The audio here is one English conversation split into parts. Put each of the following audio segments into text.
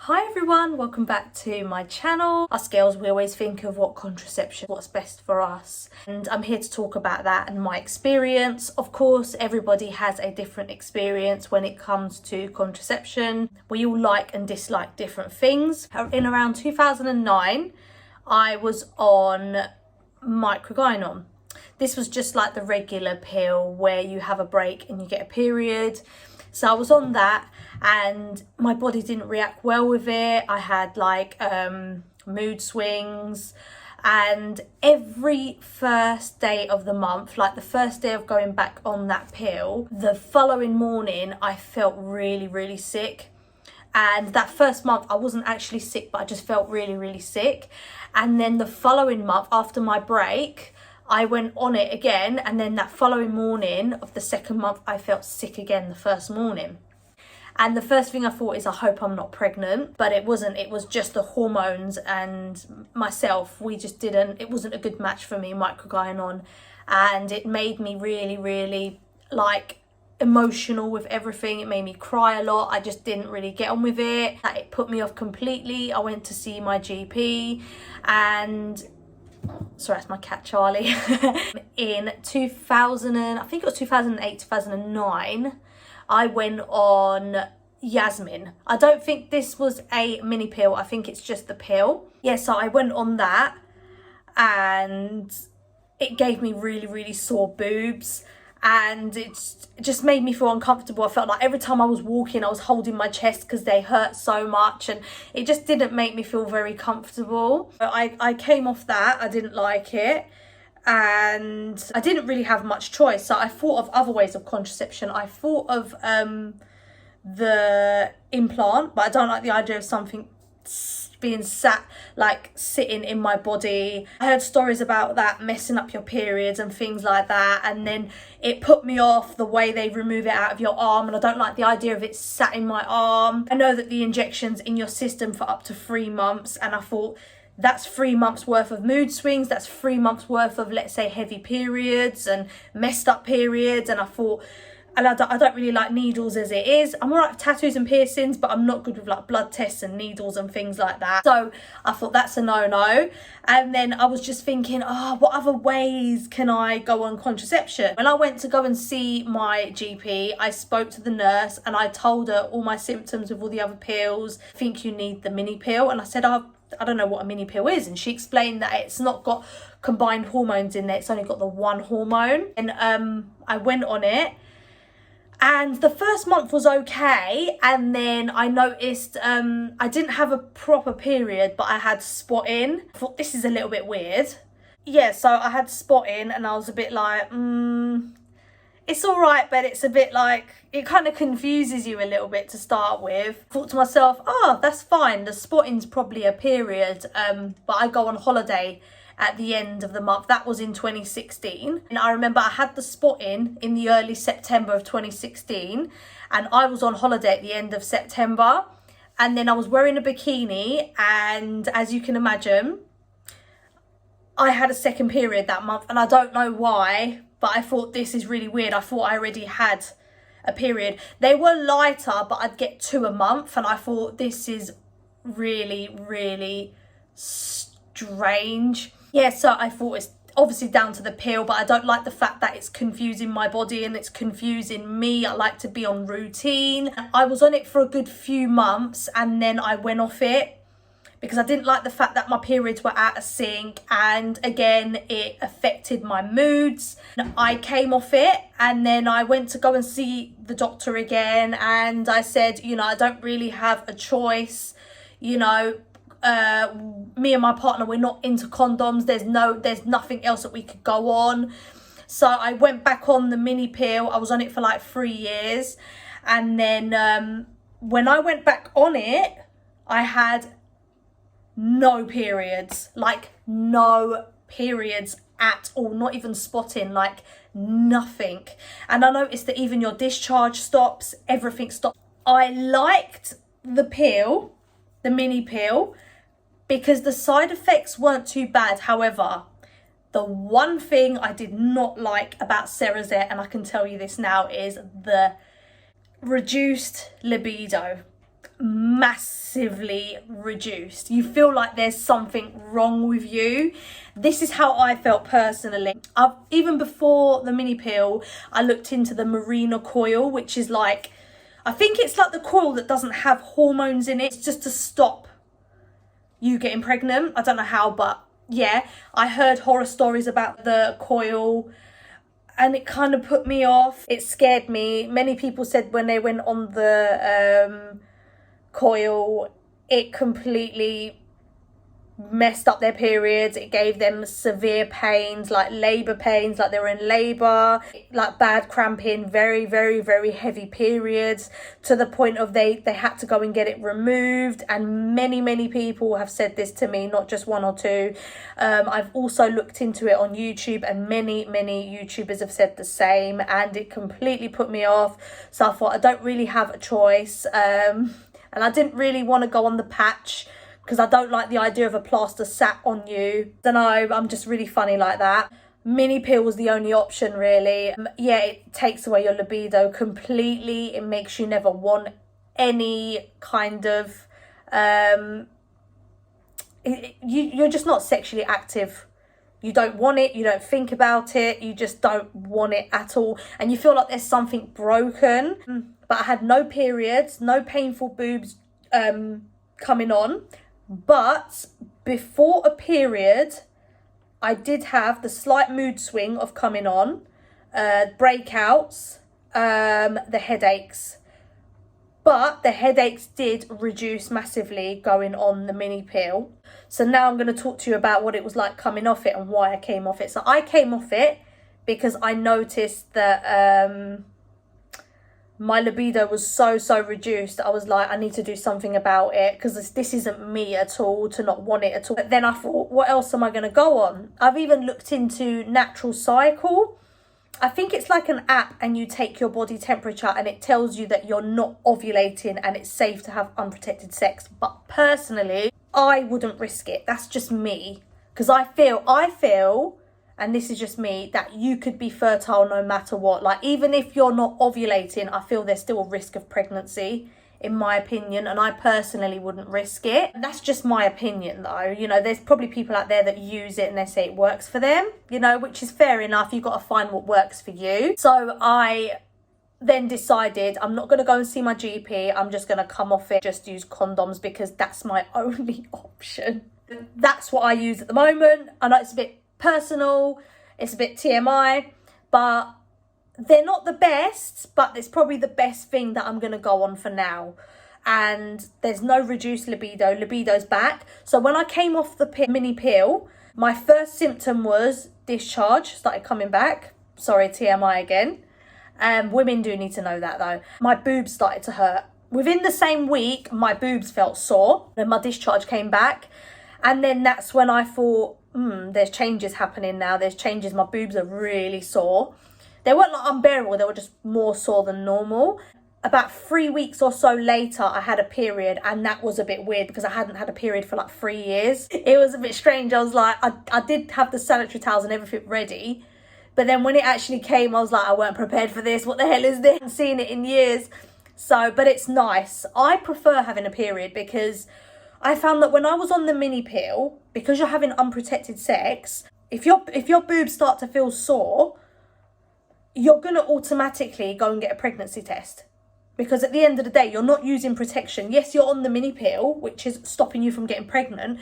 Hi everyone, welcome back to my channel. Us girls, we always think of what contraception, what's best for us. And I'm here to talk about that and my experience. Of course, everybody has a different experience when it comes to contraception. We all like and dislike different things. In around 2009, I was on microgynon. This was just like the regular pill where you have a break and you get a period. So I was on that and my body didn't react well with it. I had like mood swings, and every first day of the month, like the first day of going back on that pill, the following morning I felt really sick. And that first month I wasn't actually sick, but I just felt really sick. And then the following month after my break, I went on it again, and then that following morning of the second month I felt sick again the first morning. And the first thing I thought is, I hope I'm not pregnant, but it wasn't. It was just the hormones and myself. It wasn't a good match for me, microgynon, and it made me really like emotional with everything. It made me cry a lot. I just didn't really get on with it. It put me off completely. I went to see my GP, and sorry, that's my cat Charlie. In 2000, I think it was 2008, 2009, I went on Yasmin. I don't think this was a mini pill. I think it's just the pill. Yeah, so I went on that and it gave me really sore boobs, and it just made me feel uncomfortable. I felt like every time I was walking I was holding my chest because they hurt so much, and it just didn't make me feel very comfortable. I came off that. I didn't like it, and I didn't really have much choice, so I thought of other ways of contraception. I thought of the implant, but I don't like the idea of something being sitting in my body. I heard stories about that messing up your periods and things like that, and then it put me off the way they remove it out of your arm, and I don't like the idea of it sat in my arm. I know that the injection's in your system for up to 3 months, and I thought that's 3 months worth of mood swings, that's 3 months worth of, let's say, heavy periods and messed up periods. And I thought, and I don't really like needles as it is. I'm alright with tattoos and piercings, but I'm not good with like blood tests and needles and things like that. So I thought that's a no-no. And then I was just thinking, what other ways can I go on contraception? When I went to go and see my GP, I spoke to the nurse and I told her all my symptoms with all the other pills. I think you need the mini pill. And I said, I don't know what a mini pill is. And she explained that it's not got combined hormones in there. It's only got the one hormone. And I went on it. And the first month was okay, and then I noticed I didn't have a proper period, but I had spotting. I thought, this is a little bit weird. Yeah, so I had spotting, and I was a bit like, it's all right, but it's a bit like, it kind of confuses you a little bit to start with. I thought to myself, that's fine, the spotting's probably a period, but I go on holiday at the end of the month. That was in 2016, and I remember I had the spotting in the early September of 2016, and I was on holiday at the end of September, and then I was wearing a bikini, and as you can imagine, I had a second period that month, and I don't know why, but I thought, this is really weird. I thought I already had a period. They were lighter, but I'd get 2 a month, and I thought, this is really strange. Yeah, so I thought it's obviously down to the pill, but I don't like the fact that it's confusing my body and it's confusing me. I like to be on routine. I was on it for a good few months, and then I went off it because I didn't like the fact that my periods were out of sync, and again it affected my moods. I came off it, and then I went to go and see the doctor again, and I said, I don't really have a choice, me and my partner, we're not into condoms, there's nothing else that we could go on. So I went back on the mini pill. I was on it for like 3 years, and then when I went back on it, I had no periods, like no periods at all, not even spotting, like nothing. And I noticed that even your discharge stops, everything stops. I liked the pill, the mini pill, because the side effects weren't too bad. However, the one thing I did not like about Cerazette, and I can tell you this now, is the reduced libido. massively reduced. You feel like there's something wrong with you. This is how I felt personally. Even before the mini pill, I looked into the Marina coil, which is like, I think it's like the coil that doesn't have hormones in it. It's just to stop you getting pregnant. I don't know how, but yeah, I heard horror stories about the coil and it kind of put me off. It scared me. Many people said when they went on the coil, it completely messed up their periods. It gave them severe pains, like labor pains, like they were in labor, like bad cramping, very, very, very heavy periods, to the point of they had to go and get it removed. And many people have said this to me, not just one or two. I've also looked into it on YouTube, and many YouTubers have said the same, and it completely put me off. So I thought, I don't really have a choice, and I didn't really want to go on the patch because I don't like the idea of a plaster sat on you. Don't know, I'm just really funny like that. Mini pill was the only option, really. Yeah, it takes away your libido completely. It makes you never want any kind of you're just not sexually active. You don't want it, you don't think about it, you just don't want it at all, and you feel like there's something broken. But I had no periods, no painful boobs coming on. But before a period, I did have the slight mood swing of coming on, breakouts, the headaches. But the headaches did reduce massively going on the mini pill. So now I'm going to talk to you about what it was like coming off it and why I came off it. So I came off it because I noticed that my libido was so reduced. I was like, I need to do something about it, because this isn't me at all to not want it at all. But then I thought, what else am I going to go on? I've even looked into Natural Cycle. I think it's like an app, and you take your body temperature and it tells you that you're not ovulating and it's safe to have unprotected sex. But personally, I wouldn't risk it. That's just me. Because I feel, and this is just me, that you could be fertile no matter what. Like, even if you're not ovulating, I feel there's still a risk of pregnancy, in my opinion, and I personally wouldn't risk it. That's just my opinion, though. You know, there's probably people out there that use it and they say it works for them, you know, which is fair enough. You've got to find what works for you. So I then decided I'm not going to go and see my GP. I'm just going to come off it, just use condoms, because that's my only option. That's what I use at the moment. I know it's a bit personal, it's a bit TMI, but they're not the best, but it's probably the best thing that I'm going to go on for now. And there's no reduced libido. Libido's back. So when I came off the mini pill, my first symptom was discharge started coming back. Sorry, TMI again. Women do need to know that, though. My boobs started to hurt. Within the same week, my boobs felt sore. Then my discharge came back. And then that's when I thought, there's changes happening now. There's changes. My boobs are really sore. They weren't like unbearable, they were just more sore than normal. About 3 weeks or so later, I had a period, and that was a bit weird because I hadn't had a period for like 3 years. It was a bit strange. I was like, I did have the sanitary towels and everything ready, but then when it actually came, I was like, I weren't prepared for this. What the hell is this? I haven't seen it in years. So, but it's nice. I prefer having a period because I found that when I was on the mini pill, because you're having unprotected sex, if your boobs start to feel sore, you're going to automatically go and get a pregnancy test. Because at the end of the day, you're not using protection. Yes, you're on the mini pill, which is stopping you from getting pregnant,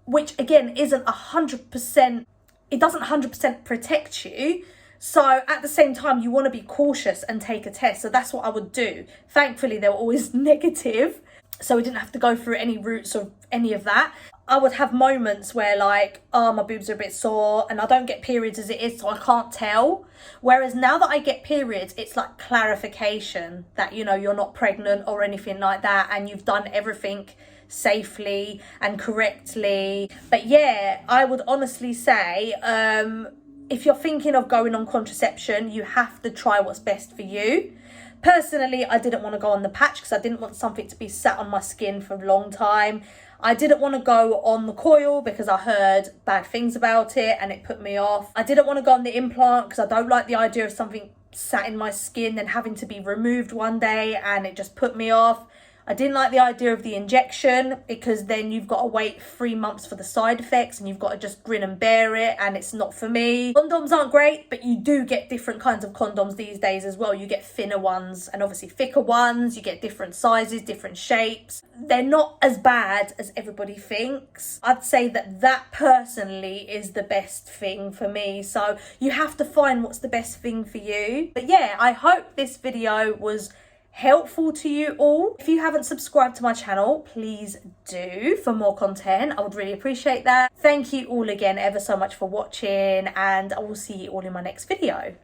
which again isn't 100%, it doesn't 100% protect you. So at the same time, you want to be cautious and take a test. So that's what I would do. Thankfully, they were always negative, so we didn't have to go through any routes or any of that. I would have moments where like, oh, my boobs are a bit sore and I don't get periods as it is, so I can't tell. Whereas now that I get periods, it's like clarification that, you know, you're not pregnant or anything like that, and you've done everything safely and correctly. But yeah, I would honestly say, if you're thinking of going on contraception, you have to try what's best for you. Personally, I didn't want to go on the patch because I didn't want something to be sat on my skin for a long time. I didn't want to go on the coil because I heard bad things about it and it put me off. I didn't want to go on the implant because I don't like the idea of something sat in my skin and having to be removed one day, and it just put me off. I didn't like the idea of the injection because then you've got to wait 3 months for the side effects and you've got to just grin and bear it, and it's not for me. Condoms aren't great, but you do get different kinds of condoms these days as well. You get thinner ones and obviously thicker ones. You get different sizes, different shapes. They're not as bad as everybody thinks. I'd say that personally is the best thing for me. So you have to find what's the best thing for you. But yeah, I hope this video was helpful to you all. If you haven't subscribed to my channel, please do for more content. I would really appreciate that. Thank you all again ever so much for watching, and I will see you all in my next video.